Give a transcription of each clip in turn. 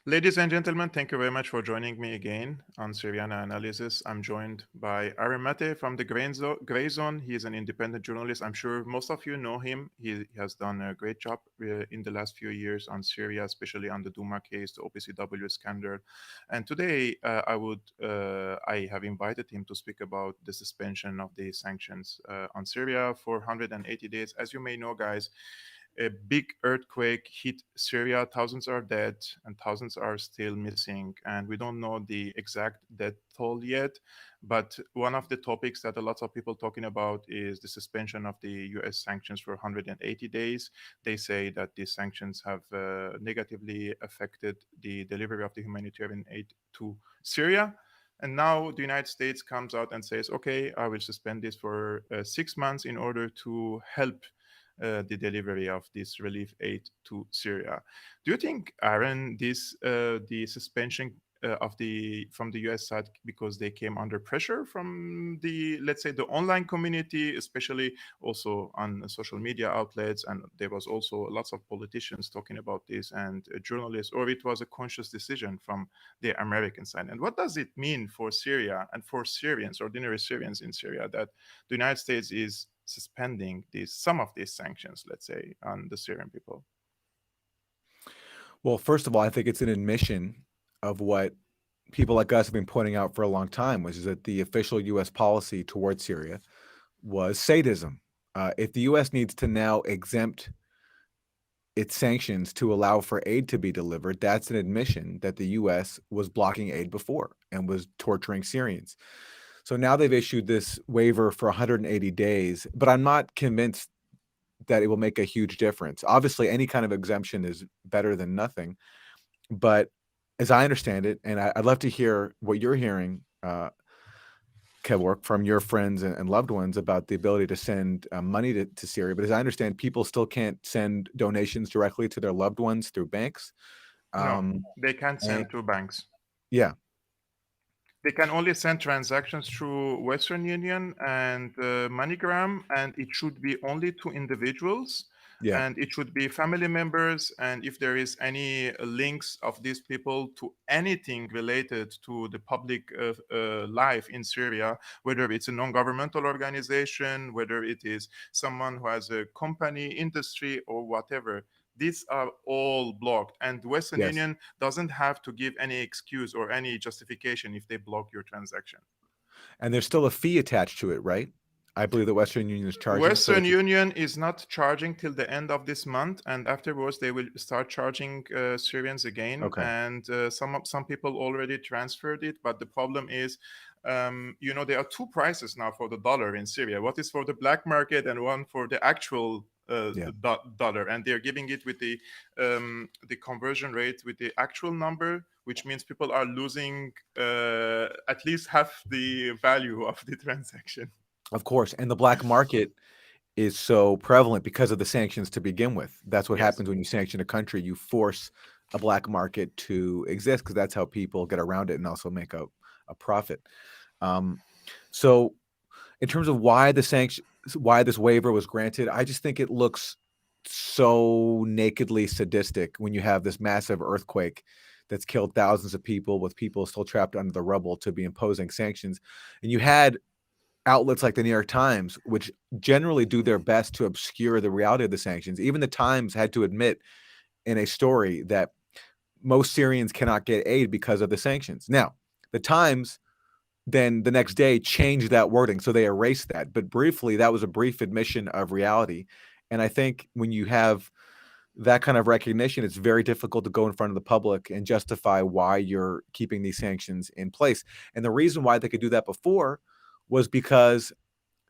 Ladies and gentlemen, thank you very much for joining me again on Syriana Analysis. I'm joined by Aaron Maté from the Gray Zone. He is an independent journalist. I'm sure most of you know him. He has done a great job in the last few years on Syria, especially on the Duma case, the OPCW scandal. And today, I have invited him to speak about the suspension of the sanctions on Syria for 180 days. As you may know, guys, a big earthquake hit Syria. Thousands are dead and thousands are still missing. And we don't know the exact death toll yet. But one of the topics that a lot of people talking about is the suspension of the US sanctions for 180 days. They say that these sanctions have negatively affected the delivery of the humanitarian aid to Syria. And now the United States comes out and says, okay, I will suspend this for 6 months in order to help the delivery of this relief aid to Syria. Do you think, Aaron, the suspension of the from the U.S. side because they came under pressure from the, let's say, the online community, especially also on social media outlets, and there was also lots of politicians talking about this and journalists, or it was a conscious decision from the American side? And what does it mean for Syria and for Syrians, ordinary Syrians in Syria, that the United States is suspending some of these sanctions, let's say, on the Syrian people? Well, first of all, I think it's an admission of what people like us have been pointing out for a long time, which is that the official U.S. policy towards Syria was sadism. If the U.S. needs to now exempt its sanctions to allow for aid to be delivered, that's an admission that the U.S. was blocking aid before and was torturing Syrians. So now they've issued this waiver for 180 days, but I'm not convinced that it will make a huge difference. Obviously, any kind of exemption is better than nothing. But as I understand it, and I'd love to hear what you're hearing, Kevork, from your friends and loved ones about the ability to send money to Syria. But as I understand, people still can't send donations directly to their loved ones through banks. No, Um, they can't and send to banks. yeah, They can only send transactions through Western Union and MoneyGram, and it should be only to individuals, yeah, and it should be family members. And if there is any links of these people to anything related to the public life in Syria, whether it's a non-governmental organization, whether it is someone who has a company, industry, or whatever, these are all blocked, and Western yes. Union doesn't have to give any excuse or any justification if they block your transaction. And there's still a fee attached to it, right? I believe that Western Union is charging. So Western it's Union is not charging till the end of this month, and afterwards they will start charging Syrians again. okay. And some people already transferred it, but the problem is, there are two prices now for the dollar in Syria. What is for the black market, and one for the actual Yeah. dollar, and they're giving it with the conversion rate with the actual number, which means people are losing at least half the value of the transaction. Of course. And the black market is so prevalent because of the sanctions to begin with. That's what Yes. happens when you sanction a country. You force a black market to exist because that's how people get around it and also make a profit. Um, so in terms of why this waiver was granted, I just think it looks so nakedly sadistic when you have this massive earthquake that's killed thousands of people with people still trapped under the rubble to be imposing sanctions. And you had outlets like the New York Times, which generally do their best to obscure the reality of the sanctions. Even the Times had to admit in a story that most Syrians cannot get aid because of the sanctions. Now, the Times then the next day changed that wording, so they erased that. But briefly, that was a brief admission of reality. And I think when you have that kind of recognition, it's very difficult to go in front of the public and justify why you're keeping these sanctions in place. And the reason why they could do that before was because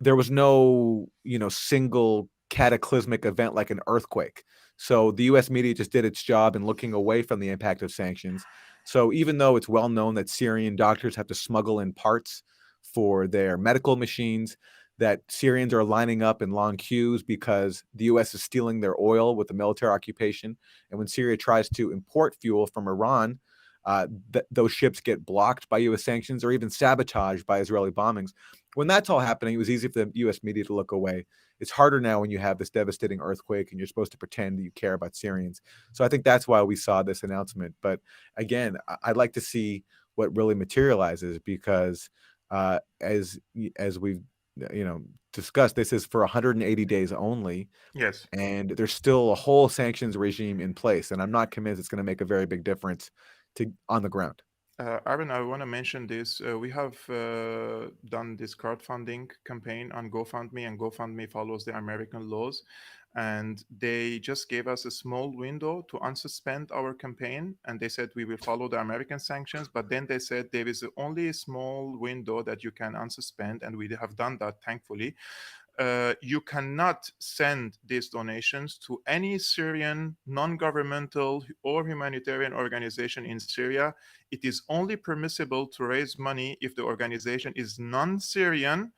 there was no, single cataclysmic event like an earthquake. So the US media just did its job in looking away from the impact of sanctions. So even though it's well known that Syrian doctors have to smuggle in parts for their medical machines, that Syrians are lining up in long queues because the US is stealing their oil with the military occupation. And when Syria tries to import fuel from Iran, those ships get blocked by U.S. sanctions or even sabotaged by Israeli bombings. When that's all happening, it was easy for the U.S. media to look away. It's harder now when you have this devastating earthquake and you're supposed to pretend that you care about Syrians. So I think that's why we saw this announcement. But again, I'd like to see what really materializes, because as we've discussed, this is for 180 days only. Yes. And there's still a whole sanctions regime in place, and I'm not convinced it's going to make a very big difference on the ground. Aaron, I want to mention this. We have done this crowdfunding campaign on GoFundMe, and GoFundMe follows the American laws. And they just gave us a small window to unsuspend our campaign. And they said we will follow the American sanctions. But then they said there is only a small window that you can unsuspend. And we have done that, thankfully. You cannot send these donations to any Syrian non-governmental or humanitarian organization in Syria. It is only permissible to raise money if the organization is non-Syrian,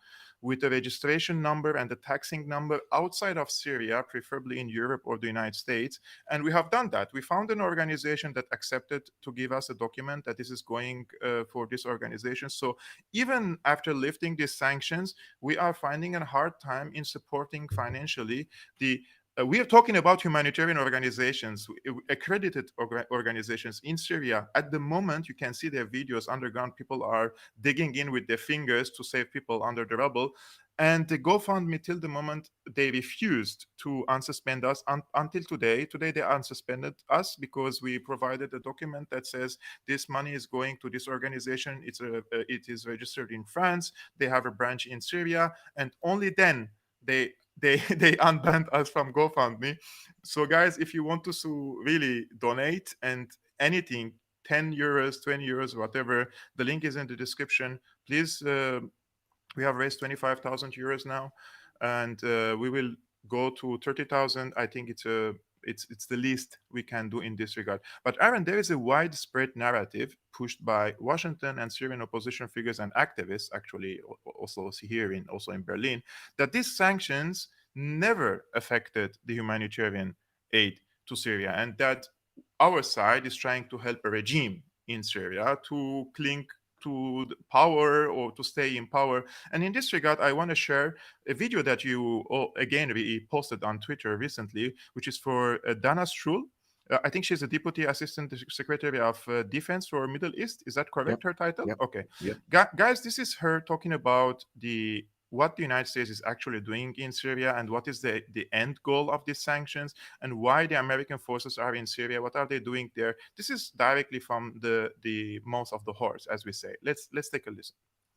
with a registration number and a taxing number outside of Syria, preferably in Europe or the United States. And we have done that. We found an organization that accepted to give us a document that this is going for this organization. So even after lifting these sanctions, we are finding a hard time in supporting financially we are talking about humanitarian organizations, accredited organizations in Syria. At the moment, you can see their videos underground. People are digging in with their fingers to save people under the rubble. And the GoFundMe, till the moment, they refused to unsuspend us until today. Today, they unsuspended us because we provided a document that says this money is going to this organization. It is registered in France. They have a branch in Syria. And only then they unbanned us from GoFundMe. So guys, if you want to really donate and anything, 10 euros, 20 euros, whatever, the link is in the description. Please, we have raised 25,000 euros now, and we will go to 30,000. I think it's the least we can do in this regard. But Aaron, there is a widespread narrative pushed by Washington and Syrian opposition figures and activists, actually also here also in Berlin, that these sanctions never affected the humanitarian aid to Syria, and that our side is trying to help a regime in Syria to cling to power or to stay in power. And in this regard, I want to share a video that you again posted on Twitter recently, which is for Dana Strul. I think she's a Deputy Assistant Secretary of Defense for Middle East. Is that correct, her title? Yep. Okay. Yep. Guys, this is her talking about what the United States is actually doing in Syria, and what is the end goal of these sanctions, and why the American forces are in Syria. What are they doing there? This is directly from the mouth of the horse, as we say. Let's take a listen.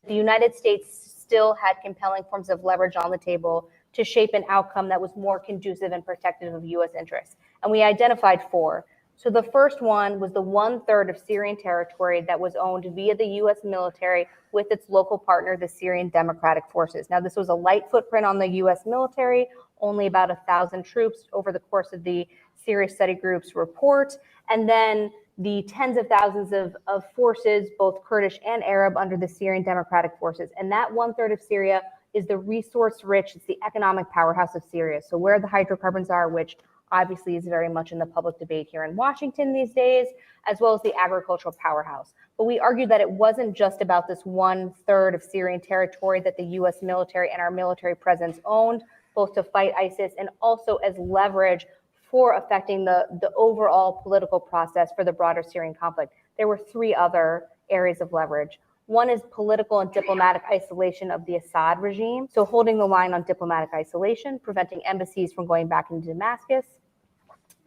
The United States still had compelling forms of leverage on the table to shape an outcome that was more conducive and protective of U.S. interests. And we identified 4. So the first one was the 1/3 of Syrian territory that was owned via the U.S. military with its local partner, the Syrian Democratic Forces. Now, this was a light footprint on the U.S. military, only about 1,000 troops over the course of the Syria Study Group's report. And then the tens of thousands of forces, both Kurdish and Arab, under the Syrian Democratic Forces. And that 1/3 of Syria is the resource-rich, it's the economic powerhouse of Syria. So where the hydrocarbons are, which obviously is very much in the public debate here in Washington these days, as well as the agricultural powerhouse. But we argued that it wasn't just about this 1/3 of Syrian territory that the U.S. military and our military presence owned, both to fight ISIS and also as leverage for affecting the overall political process for the broader Syrian conflict. There were 3 other areas of leverage. One is political and diplomatic isolation of the Assad regime. So holding the line on diplomatic isolation, preventing embassies from going back into Damascus.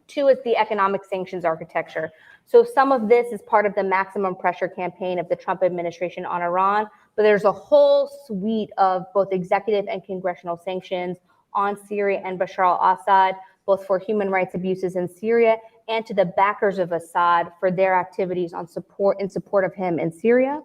2 is the economic sanctions architecture. So some of this is part of the maximum pressure campaign of the Trump administration on Iran, but there's a whole suite of both executive and congressional sanctions on Syria and Bashar al-Assad, both for human rights abuses in Syria and to the backers of Assad for their activities in support of him in Syria.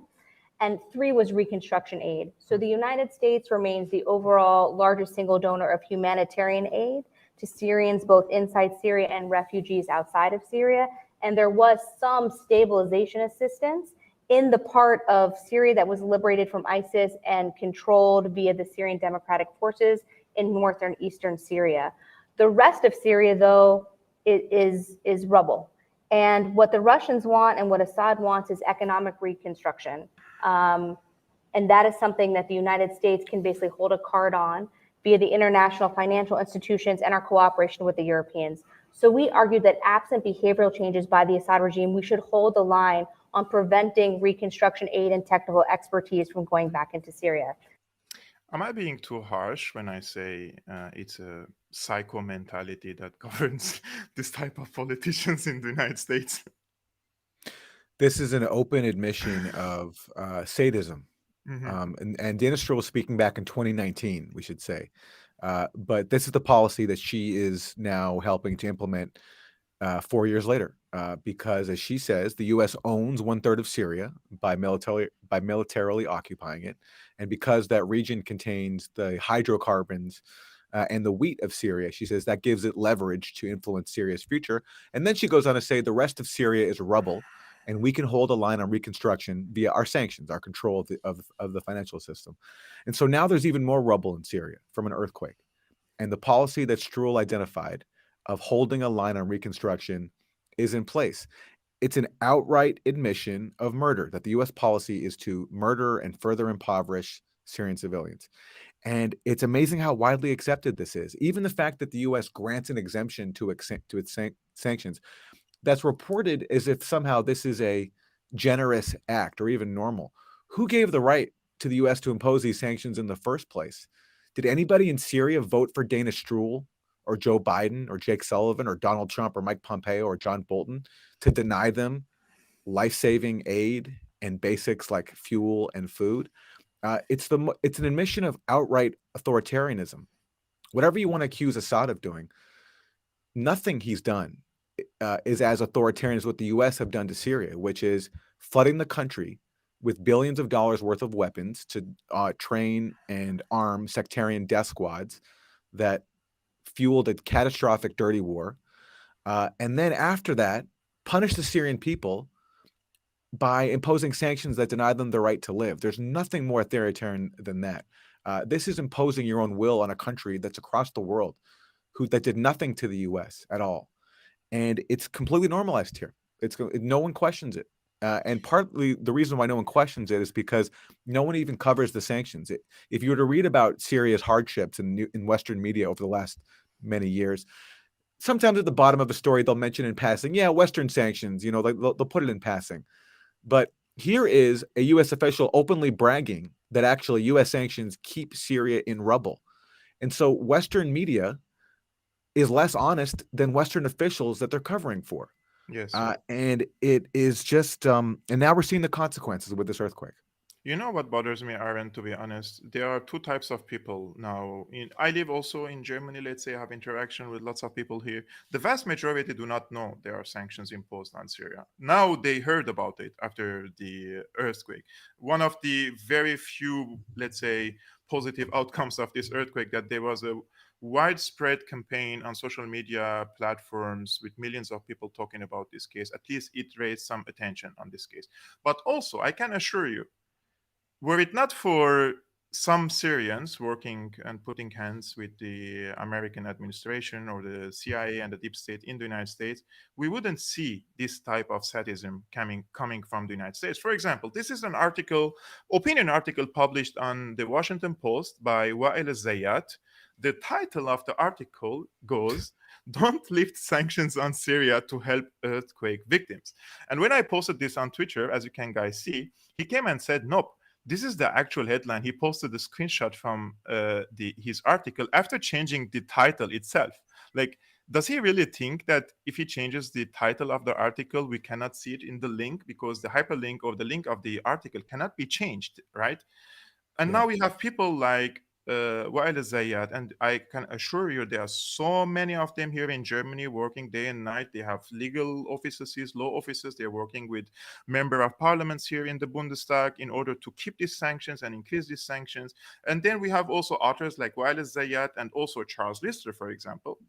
And 3 was reconstruction aid. So the United States remains the overall largest single donor of humanitarian aid to Syrians, both inside Syria and refugees outside of Syria. And there was some stabilization assistance in the part of Syria that was liberated from ISIS and controlled via the Syrian Democratic Forces in northern eastern Syria. The rest of Syria, though, is rubble. And what the Russians want and what Assad wants is economic reconstruction. And that is something that the United States can basically hold a card on via the international financial institutions and our cooperation with the Europeans. So we argued that absent behavioral changes by the Assad regime, we should hold the line on preventing reconstruction aid and technical expertise from going back into Syria. Am I being too harsh when I say it's a psycho mentality that governs this type of politicians in the United States? This is an open admission of sadism. And Dana Stroll was speaking back in 2019, we should say. But this is the policy that she is now helping to implement 4 years later, because, as she says, the U.S. owns 1/3 of Syria by militarily occupying it, and because that region contains the hydrocarbons and the wheat of Syria, she says that gives it leverage to influence Syria's future. And then she goes on to say the rest of Syria is rubble, and we can hold a line on reconstruction via our sanctions, our control of the financial system. And so now there's even more rubble in Syria from an earthquake, and the policy that Stroll identified of holding a line on reconstruction is in place. It's an outright admission of murder, that the U.S. policy is to murder and further impoverish Syrian civilians. And it's amazing how widely accepted this is. Even the fact that the U.S. grants an exemption to its sanctions, that's reported as if somehow this is a generous act or even normal. Who gave the right to the U.S. to impose these sanctions in the first place? Did anybody in Syria vote for Dana Stroul or Joe Biden or Jake Sullivan or Donald Trump or Mike Pompeo or John Bolton to deny them life-saving aid and basics like fuel and food? It's an admission of outright authoritarianism. Whatever you want to accuse Assad of doing, nothing he's done is as authoritarian as what the U.S. have done to Syria, which is flooding the country with billions of dollars worth of weapons to train and arm sectarian death squads that fueled a catastrophic dirty war. And then after that, punish the Syrian people by imposing sanctions that deny them the right to live. There's nothing more authoritarian than that. This is imposing your own will on a country that's across the world that did nothing to the U.S. at all. And it's completely normalized here. No one questions it. And partly the reason why no one questions it is because no one even covers the sanctions. If you were to read about Syria's hardships in Western media over the last many years, sometimes at the bottom of a story, they'll mention in passing, yeah, Western sanctions, they'll put it in passing. But here is a U.S. official openly bragging that actually U.S. sanctions keep Syria in rubble. And so Western media is less honest than Western officials that they're covering for. Yes. And it is just, and now we're seeing the consequences with this earthquake. You know what bothers me, Aaron, to be honest? There are two types of people now. I live also in Germany, let's say, I have interaction with lots of people here. The vast majority do not know there are sanctions imposed on Syria. Now they heard about it after the earthquake. One of the very few, let's say, positive outcomes of this earthquake, that there was a widespread campaign on social media platforms with millions of people talking about this case. At least it raised some attention on this case. But also, I can assure you, were it not for some Syrians working and putting hands with the American administration or the CIA and the deep state in the United States, we wouldn't see this type of sadism coming from the United States. For example, this is an opinion article published on the Washington Post by Wael Zayat. The title of the article goes, "Don't lift sanctions on Syria to help earthquake victims." And when I posted this on Twitter, as you can guys see, he came and said, nope, this is the actual headline. He posted a screenshot from his article after changing the title itself. Like, does he really think that if he changes the title of the article, we cannot see it in the link because the hyperlink or the link of the article cannot be changed, right? And now we have people like Wael Zayat, and I can assure you there are so many of them here in Germany working day and night. They have legal offices, law offices. They're working with member of parliaments here in the Bundestag in order to keep these sanctions and increase these sanctions. And then we have also authors like Wael Zayat and also Charles Lister, for example,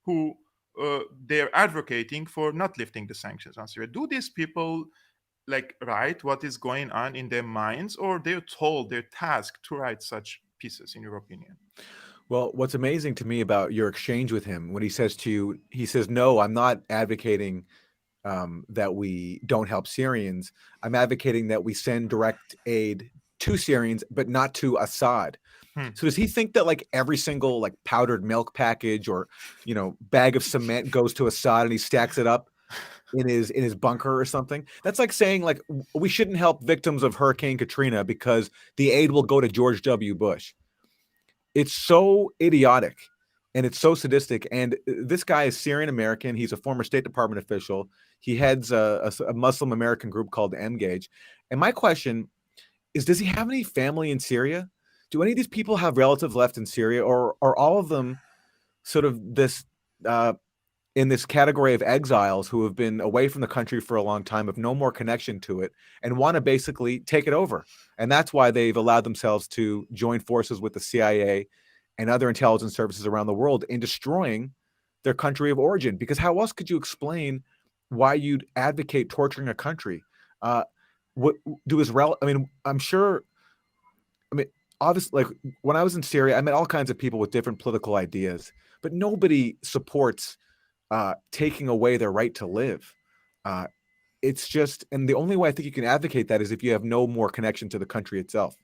who they're advocating for not lifting the sanctions on Syria. Do these people write what is going on in their minds, or they're tasked to write such pieces, in your opinion? Well, what's amazing to me about your exchange with him, when he says to you, he says, no, I'm not advocating that we don't help Syrians. I'm advocating that we send direct aid to Syrians, but not to Assad. Hmm. So does he think that like every single like powdered milk package or bag of cement goes to Assad and he stacks it up in his bunker or something? That's like saying like we shouldn't help victims of Hurricane Katrina because the aid will go to George W. Bush. It's so idiotic and it's so sadistic. And this guy is Syrian American. He's a former State Department official. He heads a Muslim American group called Engage. And my question is, does he have any family in Syria? Do any of these people have relatives left in Syria, or are all of them sort of this in this category of exiles who have been away from the country for a long time, have no more connection to it, and want to basically take it over? And that's why they've allowed themselves to join forces with the CIA and other intelligence services around the world in destroying their country of origin. Because how else could you explain why you'd advocate torturing a country? What do Israel? I mean, I'm sure. I mean, obviously, like when I was in Syria, I met all kinds of people with different political ideas, but nobody supports taking away their right to live. Uh, it's just, and the only way I think you can advocate that is if you have no more connection to the country itself.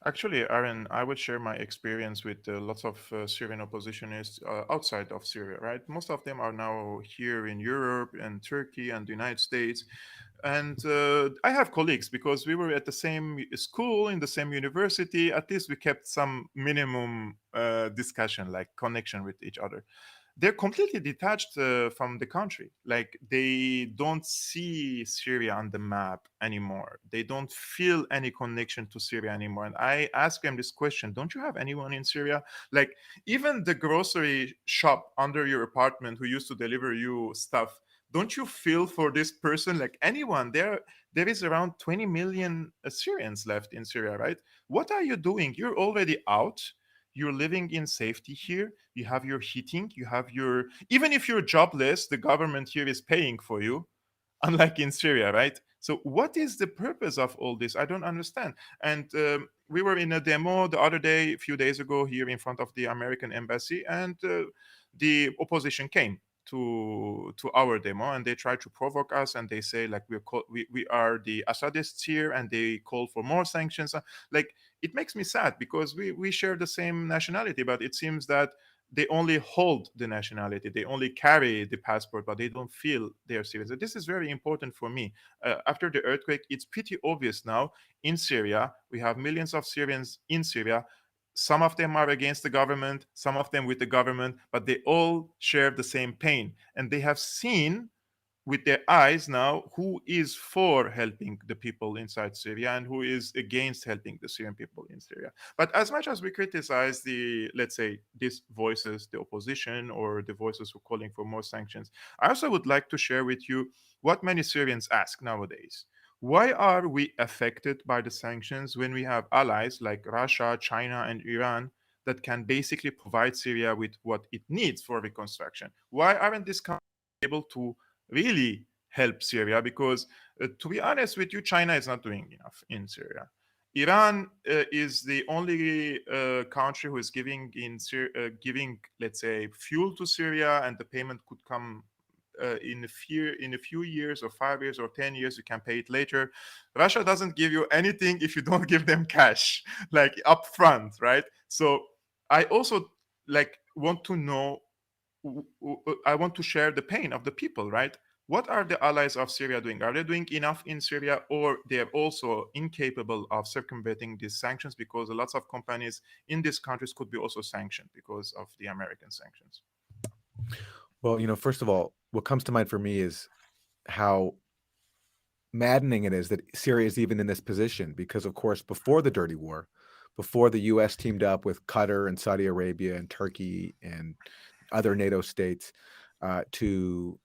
Actually, Aaron, I would share my experience with lots of Syrian oppositionists outside of Syria, right? Most of them are now here in Europe and Turkey and the United States. And I have colleagues because we were at the same school, in the same university. At least we kept some minimum discussion, like connection with each other. They're completely detached from the country. Like they don't see Syria on the map anymore. They don't feel any connection to Syria anymore. And I ask them this question: don't you have anyone in Syria? Like even the grocery shop under your apartment who used to deliver you stuff, don't you feel for this person? Like anyone there is around 20 million Syrians left in Syria, right? What are you doing? You're already out. You're living in safety here. You have your heating. You have your, even if you're jobless, the government here is paying for you, unlike in Syria, right? So, what is the purpose of all this? I don't understand. And we were in a demo the other day, a few days ago, here in front of the American embassy, and the opposition came to our demo, and they tried to provoke us, and they say like we are the Assadists here, and they call for more sanctions. Like it makes me sad because we share the same nationality, but it seems that they only hold the nationality, they only carry the passport, but they don't feel they're Syrians. And this is very important for me. After the earthquake, it's pretty obvious now in Syria, we have millions of Syrians in Syria. Some of them are against the government, some of them with the government, but they all share the same pain. And they have seen with their eyes now who is for helping the people inside Syria and who is against helping the Syrian people in Syria. But as much as we criticize the, let's say, these voices, the opposition or the voices who are calling for more sanctions, I also would like to share with you what many Syrians ask nowadays. Why are we affected by the sanctions when we have allies like Russia, China, and Iran that can basically provide Syria with what it needs for reconstruction? Why aren't these countries able to really help Syria? Because to be honest with you, China is not doing enough in Syria. Iran is the only country who is giving, let's say, fuel to Syria, and the payment could come in a few years or 5 years or 10 years. You can pay it later. Russia doesn't give you anything if you don't give them cash, like upfront, right? So I also like want to know. I want to share the pain of the people, right? What are the allies of Syria doing? Are they doing enough in Syria, or they are also incapable of circumventing these sanctions, because lots of companies in these countries could be also sanctioned because of the American sanctions? Well, first of all, what comes to mind for me is how maddening it is that Syria is even in this position, because, of course, before the dirty war, before the U.S. teamed up with Qatar and Saudi Arabia and Turkey and other NATO states to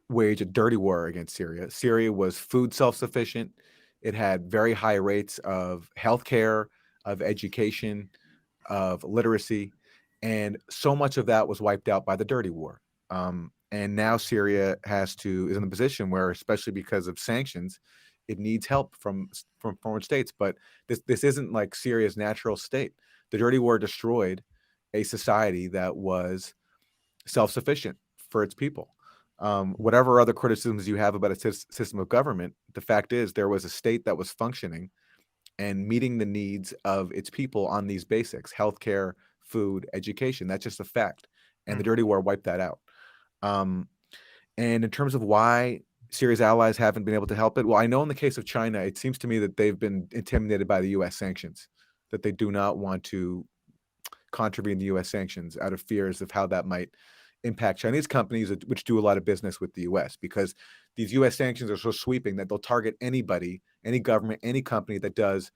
wage a dirty war against Syria, Syria was food self-sufficient. It had very high rates of healthcare, of education, of literacy, and so much of that was wiped out by the dirty war. And now Syria is in a position where, especially because of sanctions, it needs help from foreign states. But this isn't like Syria's natural state. The dirty war destroyed a society that was self-sufficient for its people. Whatever other criticisms you have about a system of government, the fact is there was a state that was functioning and meeting the needs of its people on these basics: healthcare, food, education. That's just a fact. And the dirty war wiped that out. And in terms of why Syria's allies haven't been able to help it, well, I know in the case of China, it seems to me that they've been intimidated by the U.S. sanctions, that they do not want to contravene the U.S. sanctions out of fears of how that might impact Chinese companies, which do a lot of business with the U.S., because these U.S. sanctions are so sweeping that they'll target anybody, any government, any company that does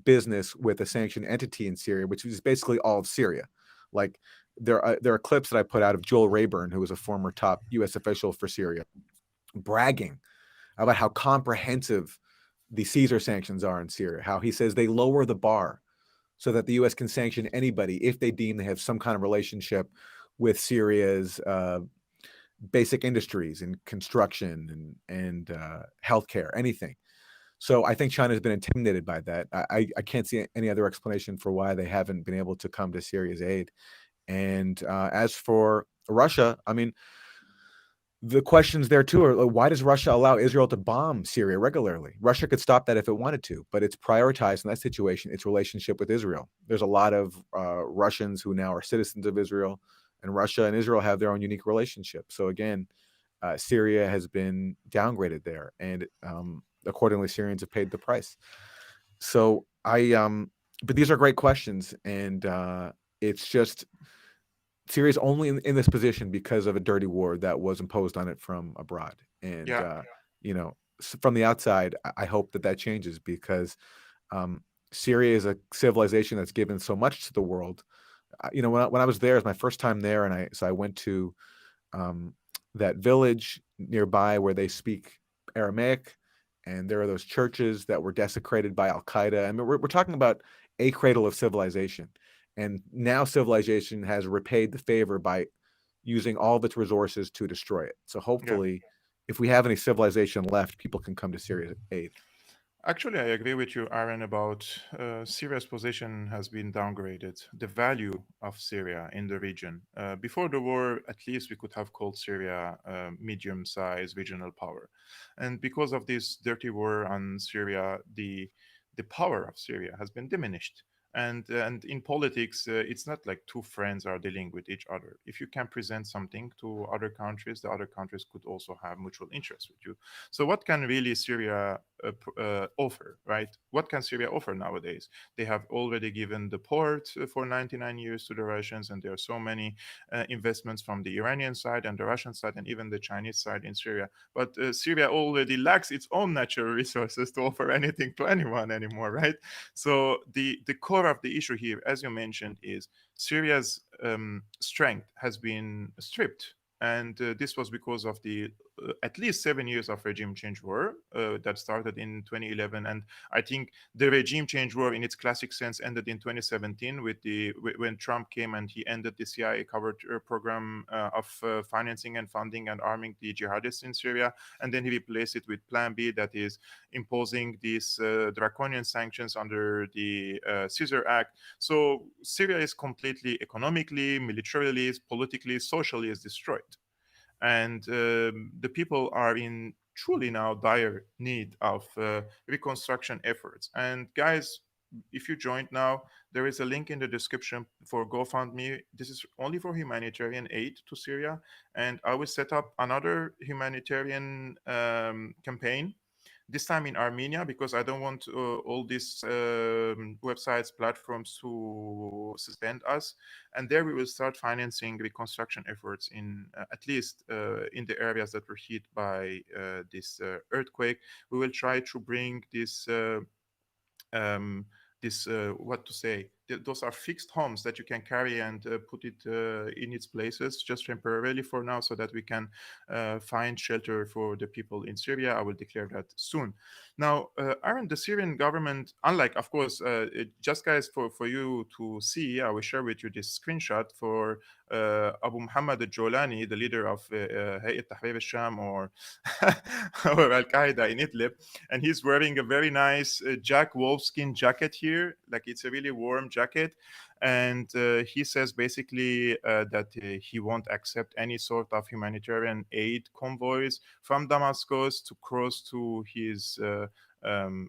business with a sanctioned entity in Syria, which is basically all of Syria. Like there are clips that I put out of Joel Rayburn, who was a former top U.S. official for Syria, bragging about how comprehensive the Caesar sanctions are in Syria, how he says they lower the bar so that the U.S. can sanction anybody if they deem they have some kind of relationship with Syria's basic industries and construction and healthcare, anything. So I think China has been intimidated by that. I can't see any other explanation for why they haven't been able to come to Syria's aid. And as for Russia, I mean, the questions there too are, why does Russia allow Israel to bomb Syria regularly? Russia could stop that if it wanted to, but it's prioritized in that situation its relationship with Israel. There's a lot of Russians who now are citizens of Israel, and Russia and Israel have their own unique relationship. So again, Syria has been downgraded there, and accordingly, Syrians have paid the price. So but these are great questions, and it's just Syria's only in this position because of a dirty war that was imposed on it from abroad. And, from the outside, I hope that changes, because Syria is a civilization that's given so much to the world. When I was there, it was my first time there, and I went to that village nearby where they speak Aramaic, and there are those churches that were desecrated by Al Qaeda. I mean, we're talking about a cradle of civilization. And now civilization has repaid the favor by using all of its resources to destroy it. So hopefully, if we have any civilization left, people can come to Syria's aid. Actually, I agree with you, Aaron, about Syria's position has been downgraded. The value of Syria in the region. Before the war, at least we could have called Syria a medium-sized regional power. And because of this dirty war on Syria, the power of Syria has been diminished. And in politics, it's not like two friends are dealing with each other. If you can present something to other countries, the other countries could also have mutual interest with you. So what can really Syria offer, right? What can Syria offer nowadays? They have already given the port for 99 years to the Russians, and there are so many investments from the Iranian side and the Russian side and even the Chinese side in Syria. But Syria already lacks its own natural resources to offer anything to anyone anymore, right? So the core of the issue here, as you mentioned, is Syria's strength has been stripped. And this was because of the at least 7 years of regime change war that started in 2011. And I think the regime change war in its classic sense ended in 2017 when Trump came and he ended the CIA covered program of financing and funding and arming the jihadists in Syria. And then he replaced it with Plan B, that is imposing these draconian sanctions under the Caesar Act. So Syria is completely economically, militarily, politically, socially is destroyed. And the people are in truly now dire need of reconstruction efforts. And guys, if you joined now, there is a link in the description for GoFundMe. This is only for humanitarian aid to Syria. And I will set up another humanitarian campaign, this time in Armenia, because I don't want all these websites, platforms to suspend us. And there we will start financing reconstruction efforts in at least in the areas that were hit by this earthquake. We will try to bring what to say, those are fixed homes that you can carry and put it in its places just temporarily for now, so that we can find shelter for the people in Syria. I will declare that soon. Now, Aaron, the Syrian government, unlike, of course, just guys, for you to see, I will share with you this screenshot for Abu Muhammad al-Jolani, the leader of Hayat Tahrir al-Sham or Al-Qaeda in Idlib. And he's wearing a very nice Jack Wolfskin jacket here. Like, it's a really warm jacket. And he says basically that he won't accept any sort of humanitarian aid convoys from Damascus to cross to his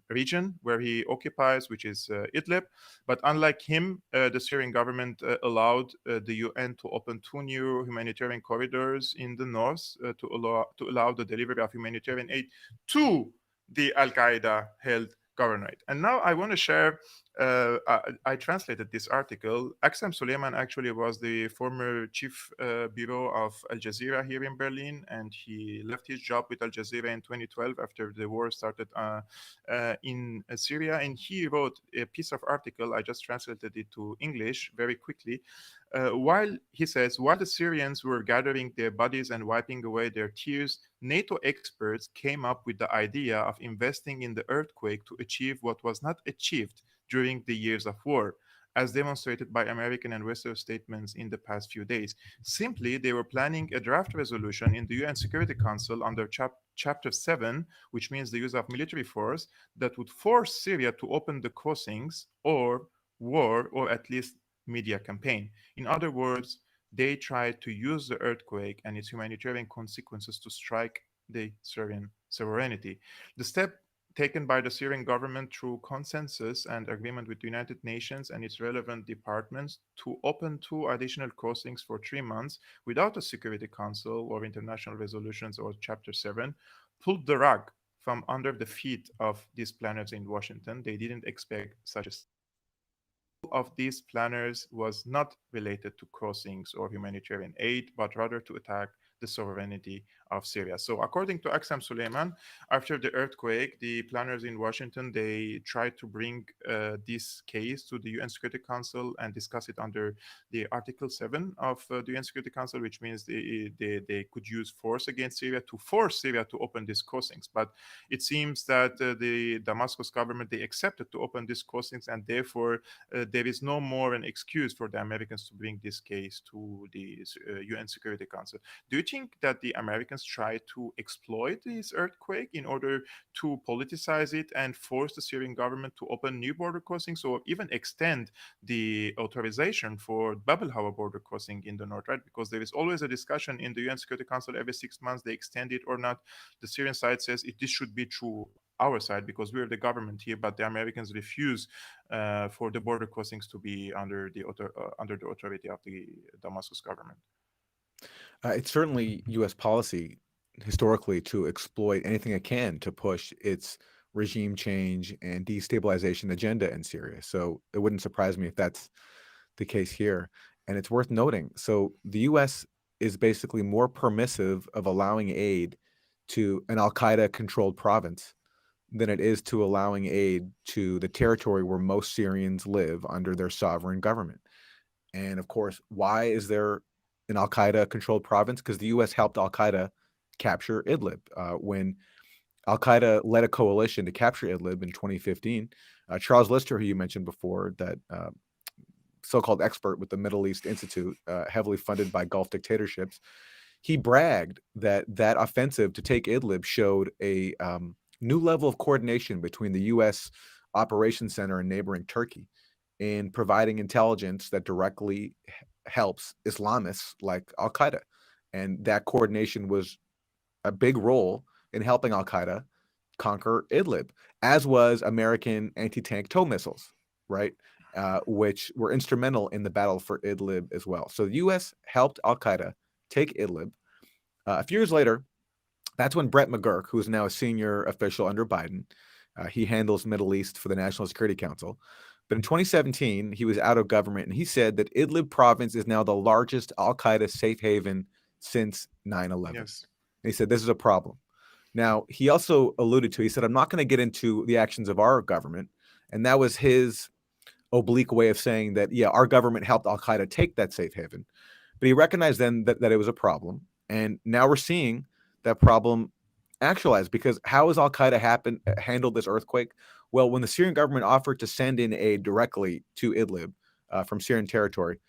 region where he occupies, which is Idlib. But unlike him, the Syrian government allowed the UN to open two new humanitarian corridors in the north to allow the delivery of humanitarian aid to the Al Qaeda held governorate. And now I want to share. I translated this article. Aksam Suleiman actually was the former chief bureau of Al Jazeera here in Berlin, and he left his job with Al Jazeera in 2012 after the war started in Syria. And he wrote a piece of article. I just translated it to English very quickly. While he says, while the Syrians were gathering their bodies and wiping away their tears, NATO experts came up with the idea of investing in the earthquake to achieve what was not achieved during the years of war, as demonstrated by American and Western statements in the past few days. Simply, they were planning a draft resolution in the UN Security Council under Chapter 7, which means the use of military force, that would force Syria to open the crossings or war, or at least media campaign. In other words, they tried to use the earthquake and its humanitarian consequences to strike the Syrian sovereignty. The step taken by the Syrian government through consensus and agreement with the United Nations and its relevant departments to open two additional crossings for 3 months without a Security Council or international resolutions or Chapter 7 pulled the rug from under the feet of these planners in Washington. They didn't expect such a of these planners was not related to crossings or humanitarian aid, but rather to attack the sovereignty of Syria. So according to Aksam Suleiman, after the earthquake, the planners in Washington, they tried to bring this case to the UN Security Council and discuss it under the Article 7 of the UN Security Council, which means they could use force against Syria to force Syria to open these crossings. But it seems that the Damascus government, they accepted to open these crossings, and therefore there is no more an excuse for the Americans to bring this case to the UN Security Council. Do you think that the Americans try to exploit this earthquake in order to politicize it and force the Syrian government to open new border crossings, or even extend the authorization for Bab al-Hawa border crossing in the north, right? Because there is always a discussion in the UN Security Council every 6 months, they extend it or not. The Syrian side says this should be true our side because we're the government here, but the Americans refuse for the border crossings to be under the authority of the Damascus government. It's certainly U.S. policy historically to exploit anything it can to push its regime change and destabilization agenda in Syria. So it wouldn't surprise me if that's the case here. And it's worth noting. So the U.S. is basically more permissive of allowing aid to an al-Qaeda controlled province than it is to allowing aid to the territory where most Syrians live under their sovereign government. And of course, why is there an al-Qaeda controlled province? Because the U.S. helped al-Qaeda capture Idlib. When al-Qaeda led a coalition to capture Idlib in 2015, Charles Lister, who you mentioned before, that so-called expert with the Middle East Institute, heavily funded by Gulf dictatorships, he bragged that that offensive to take Idlib showed a new level of coordination between the U.S. Operations Center and neighboring Turkey in providing intelligence that directly helps Islamists like al-Qaeda. And that coordination was a big role in helping al-Qaeda conquer Idlib, as was American anti-tank tow missiles, right? Which were instrumental in the battle for Idlib as well. So the U.S. helped al-Qaeda take Idlib. A few years later, that's when Brett McGurk, who is now a senior official under Biden, he handles Middle East for the National Security Council. But in 2017, he was out of government, and he said that Idlib province is now the largest al-Qaeda safe haven since 9/11. Yes. And he said, this is a problem. Now, he also alluded to, he said, I'm not going to get into the actions of our government. And that was his oblique way of saying that, yeah, our government helped al-Qaeda take that safe haven. But he recognized then that it was a problem. And now we're seeing that problem actualized, because how has al-Qaeda handled this earthquake? Well, when the Syrian government offered to send in aid directly to Idlib from Syrian territory,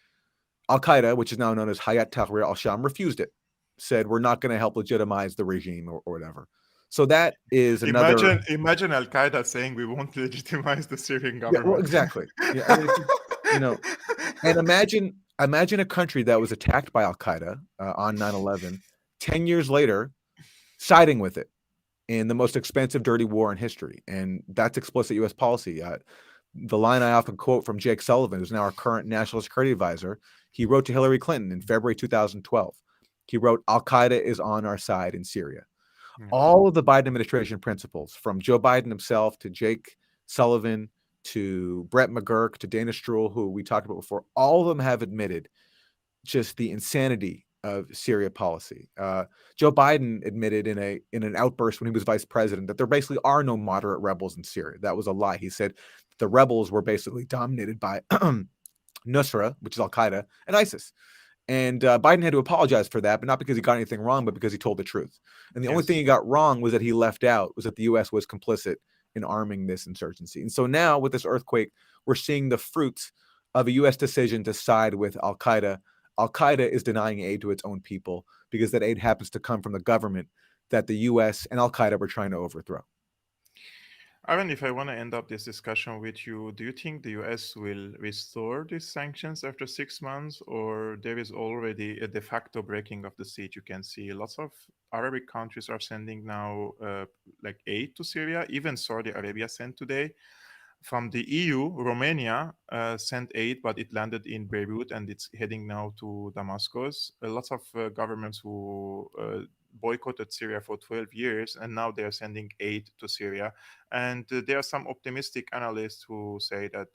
al-Qaeda, which is now known as Hayat Tahrir al-Sham, refused it, said, we're not going to help legitimize the regime or whatever. So that is another... Imagine al-Qaeda saying we won't legitimize the Syrian government. Yeah, well, exactly. Yeah, I mean, And imagine a country that was attacked by Al Qaeda on 9/11, 10 years later, siding with it in the most expensive dirty war in history. And that's explicit U.S. policy. The line I often quote from Jake Sullivan, who's now our current national security advisor, he wrote to Hillary Clinton in February 2012. He wrote, Al Qaeda is on our side in Syria. Yeah. All of the Biden administration principles, from Joe Biden himself to Jake Sullivan to Brett McGurk to Dana Stroul, who we talked about before, all of them have admitted just the insanity of Syria policy. Joe Biden admitted in an outburst when he was vice president that there basically are no moderate rebels in Syria. That was a lie. He said the rebels were basically dominated by Nusra, which is Al Qaeda, and ISIS. And Biden had to apologize for that, but not because he got anything wrong, but because he told the truth. And the only Yes. thing he got wrong was that he left out was that the U.S. was complicit in arming this insurgency. And so now with this earthquake, we're seeing the fruits of a U.S. decision to side with Al Qaeda. Al Qaeda is denying aid to its own people because that aid happens to come from the government that the U.S. and Al Qaeda were trying to overthrow. Aaron, if I want to end up this discussion with you, do you think the US will restore these sanctions after 6 months, or there is already a de facto breaking of the siege? You can see lots of Arabic countries are sending now like aid to Syria. Even Saudi Arabia sent today. From the EU, Romania sent aid, but it landed in Beirut and it's heading now to Damascus. Lots of governments who boycotted Syria for 12 years, and now they are sending aid to Syria. And there are some optimistic analysts who say that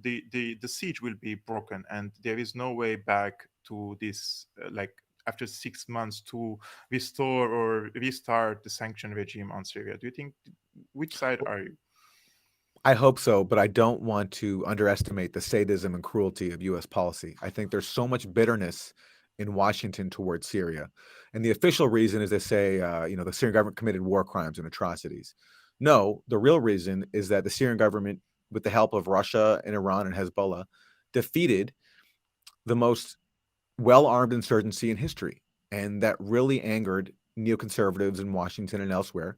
the siege will be broken, and there is no way back to this, like after 6 months, to restore or restart the sanction regime on Syria. Do you think, which side are you? I hope so, but I don't want to underestimate the sadism and cruelty of U.S. policy. I think there's so much bitterness in Washington towards Syria. And the official reason is they say, the Syrian government committed war crimes and atrocities. No, the real reason is that the Syrian government, with the help of Russia and Iran and Hezbollah, defeated the most well-armed insurgency in history. And that really angered neoconservatives in Washington and elsewhere,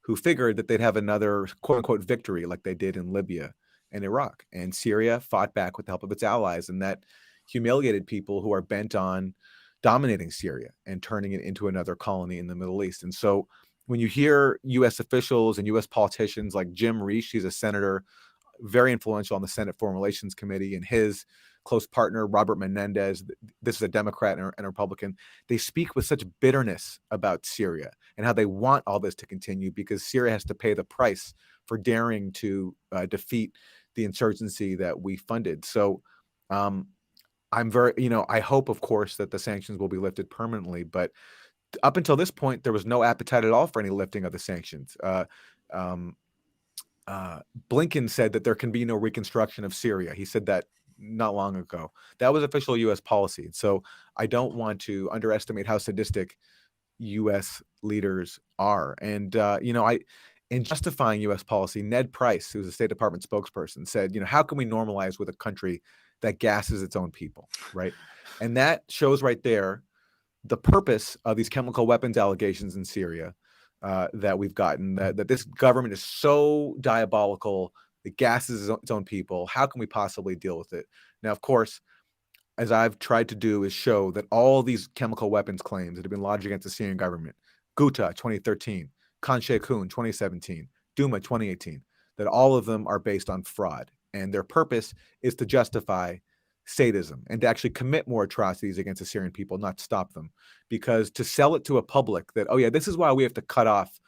who figured that they'd have another quote-unquote victory like they did in Libya and Iraq. And Syria fought back with the help of its allies, and that humiliated people who are bent on dominating Syria and turning it into another colony in the Middle East. And so when you hear U.S. officials and U.S. politicians like Jim Risch, he's a senator, very influential on the Senate Foreign Relations Committee, and his close partner, Robert Menendez, this is a Democrat and a Republican, they speak with such bitterness about Syria and how they want all this to continue because Syria has to pay the price for daring to defeat the insurgency that we funded. So I'm very, I hope, of course, that the sanctions will be lifted permanently, but up until this point, there was no appetite at all for any lifting of the sanctions. Blinken said that there can be no reconstruction of Syria. He said that not long ago. That was official U.S. policy. So I don't want to underestimate how sadistic U.S. leaders are. And, in justifying U.S. policy, Ned Price, who's a State Department spokesperson, said, how can we normalize with a country that gasses its own people, right? And that shows right there the purpose of these chemical weapons allegations in Syria that we've gotten, that this government is so diabolical, it gasses its own people. How can we possibly deal with it? Now, of course, as I've tried to do, is show that all these chemical weapons claims that have been lodged against the Syrian government, Ghouta 2013, Khan Sheikhoun 2017, Duma 2018, that all of them are based on fraud. And their purpose is to justify sadism and to actually commit more atrocities against the Syrian people, not stop them. Because to sell it to a public that, oh yeah, this is why we have to cut off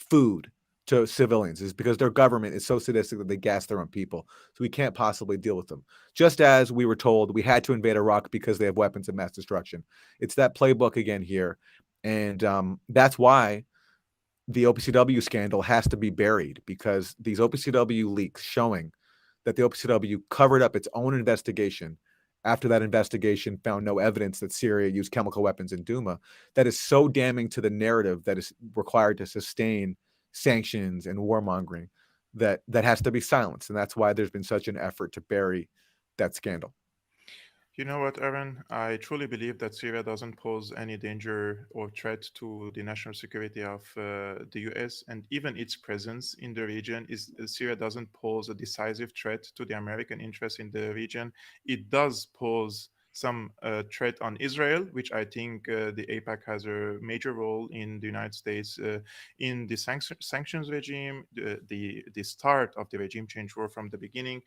food to civilians, is because their government is so sadistic that they gas their own people. So we can't possibly deal with them. Just as we were told we had to invade Iraq because they have weapons of mass destruction. It's that playbook again here. And that's why the OPCW scandal has to be buried, because these OPCW leaks showing that the OPCW covered up its own investigation after that investigation found no evidence that Syria used chemical weapons in Duma, that is so damning to the narrative that is required to sustain sanctions and warmongering that has to be silenced. And that's why there's been such an effort to bury that scandal. You know what, Aaron? I truly believe that Syria doesn't pose any danger or threat to the national security of the US, and even its presence in the region is Syria doesn't pose a decisive threat to the American interests in the region. It does pose some threat on Israel, which I think the APAC has a major role in the United States in the sanctions regime, the start of the regime change war from the beginning.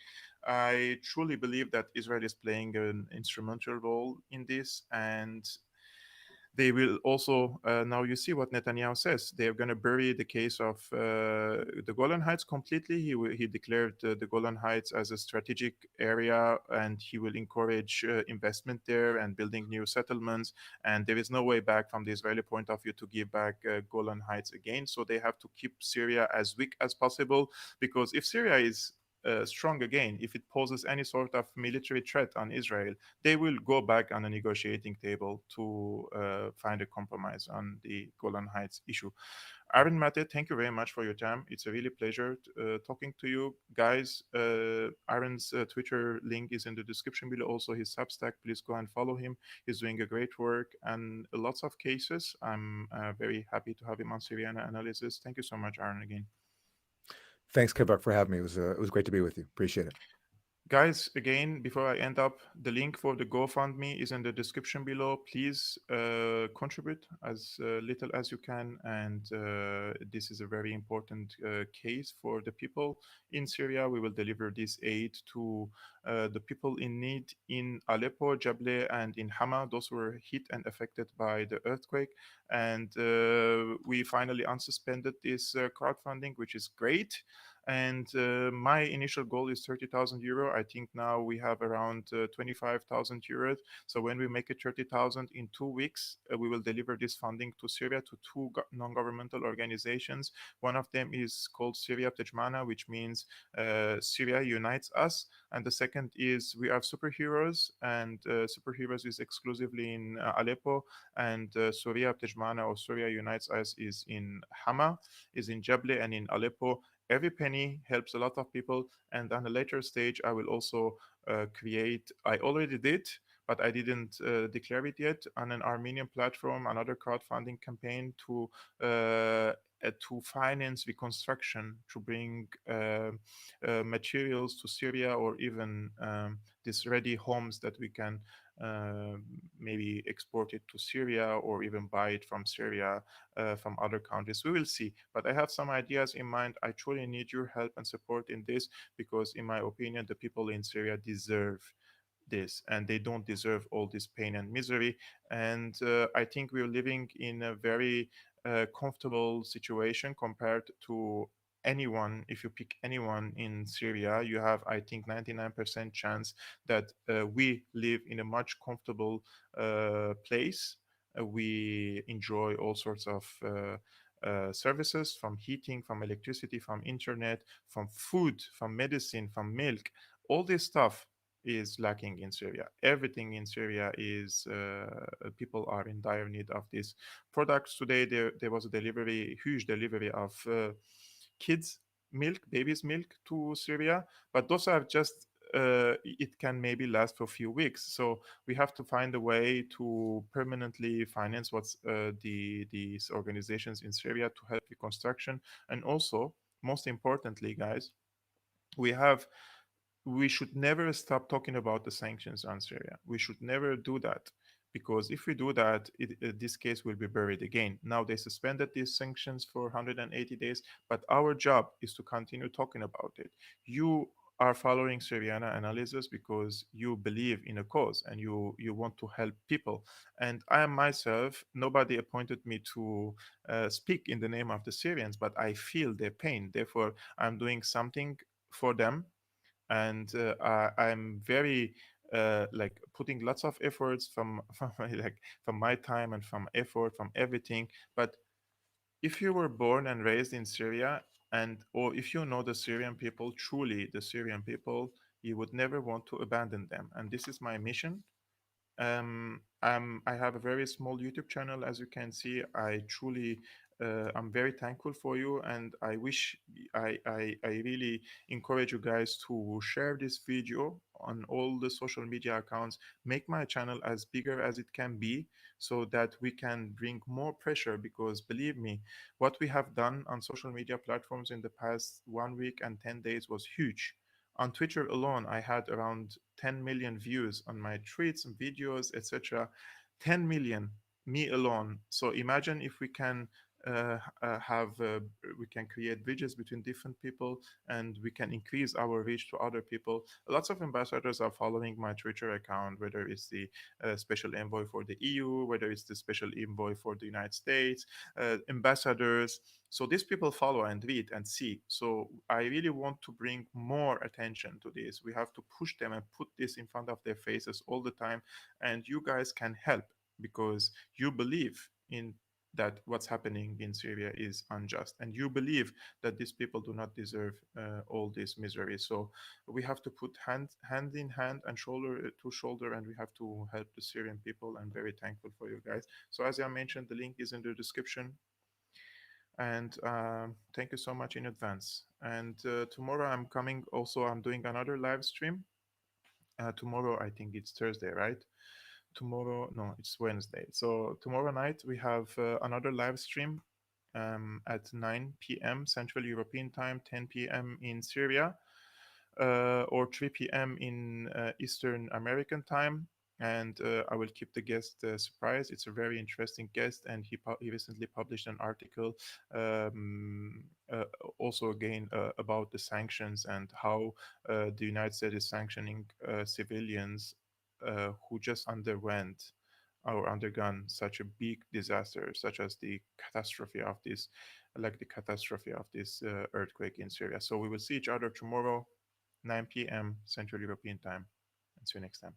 I truly believe that Israel is playing an instrumental role in this, and they will also now you see what Netanyahu says. They're going to bury the case of the Golan Heights completely. He declared the Golan Heights as a strategic area, and he will encourage investment there and building new settlements. And there is no way back from the Israeli point of view to give back Golan Heights again. So they have to keep Syria as weak as possible, because if Syria is strong again, if it poses any sort of military threat on Israel, they will go back on a negotiating table to find a compromise on the Golan Heights issue. Aaron Maté, thank you very much for your time. It's a really pleasure talking to you guys. Aaron's Twitter link is in the description below. Also, his Substack. Please go and follow him. He's doing a great work and lots of cases. I'm very happy to have him on Syriana Analysis. Thank you so much, Aaron, again. Thanks, Kevak, for having me. It was great to be with you. Appreciate it. Guys, again, before I end up, the link for the GoFundMe is in the description below. Please contribute as little as you can. And this is a very important case for the people in Syria. We will deliver this aid to the people in need in Aleppo, Jable, and in Hama. Those were hit and affected by the earthquake. And we finally unsuspended this crowdfunding, which is great. And my initial goal is 30,000 euro. I think now we have around 25,000 euros. So when we make it 30,000 in 2 weeks, we will deliver this funding to Syria, to two non-governmental organizations. One of them is called Syria Tejmana, which means Syria unites us. And the second is We Are Superheroes, and Superheroes is exclusively in Aleppo, and Syria Tejmana, or Syria Unites Us, is in Hama, is in Jable, and in Aleppo. Every penny helps a lot of people. And on a later stage, I will also I already did, but I didn't declare it yet, on an Armenian platform, another crowdfunding campaign to finance reconstruction, to bring materials to Syria, or even these ready homes that we can uh, maybe export it to Syria, or even buy it from Syria, from other countries. We will see. But I have some ideas in mind. I truly need your help and support in this, because, in my opinion, the people in Syria deserve this, and they don't deserve all this pain and misery. And I think we're living in a very comfortable situation compared to anyone. If you pick anyone in Syria, you have, I think, 99% chance that we live in a much comfortable place. We enjoy all sorts of services, from heating, from electricity, from internet, from food, from medicine, from milk. All this stuff is lacking in Syria. Everything in Syria is people are in dire need of these products. Today there was a huge delivery of kids milk, babies milk to Syria, but those are just it can maybe last for a few weeks. So we have to find a way to permanently finance what's these organizations in Syria to help reconstruction. And also, most importantly, guys, we have we should never stop talking about the sanctions on Syria. We should never do that, because if we do that, this case will be buried again. Now they suspended these sanctions for 180 days, but our job is to continue talking about it. You are following Syriana analysis because you believe in a cause, and you want to help people. And I am myself, nobody appointed me to speak in the name of the Syrians, but I feel their pain. Therefore, I'm doing something for them. And I'm very like putting lots of efforts from like from my time and from effort, from everything. But if you were born and raised in Syria, and or if you know the Syrian people, truly the Syrian people, you would never want to abandon them. And this is my mission. I have a very small YouTube channel, as you can see. I truly I'm very thankful for you, and I wish I really encourage you guys to share this video on all the social media accounts. Make my channel as bigger as it can be, so that we can bring more pressure. Because believe me, what we have done on social media platforms in the past 1 week and 10 days was huge. On Twitter alone, I had around 10 million views on my tweets and videos, etc. 10 million, me alone. So imagine if we can have we can create bridges between different people, and we can increase our reach to other people. Lots of ambassadors are following my Twitter account, whether it's the special envoy for the EU, whether it's the special envoy for the United States, ambassadors. So these people follow and read and see. So I really want to bring more attention to this. We have to push them and put this in front of their faces all the time. And you guys can help, because you believe in that what's happening in Syria is unjust, and you believe that these people do not deserve all this misery. So we have to put hand in hand and shoulder to shoulder, and we have to help the Syrian people. I'm very thankful for you guys. So as I mentioned, the link is in the description, and thank you so much in advance. And tomorrow I'm coming. Also, I'm doing another live stream. Tomorrow, I think it's Thursday, right? Tomorrow, no, it's Wednesday. So tomorrow night we have another live stream at 9 p.m. Central European Time, 10 p.m. in Syria, or 3 p.m. in Eastern American Time. And I will keep the guest surprise. It's a very interesting guest, and he recently published an article, um, uh, also again about the sanctions and how the United States is sanctioning civilians who just underwent or undergone such a big disaster, such as the catastrophe of this, like the catastrophe of this earthquake in Syria. So we will see each other tomorrow, 9 p.m. Central European Time. And see you next time.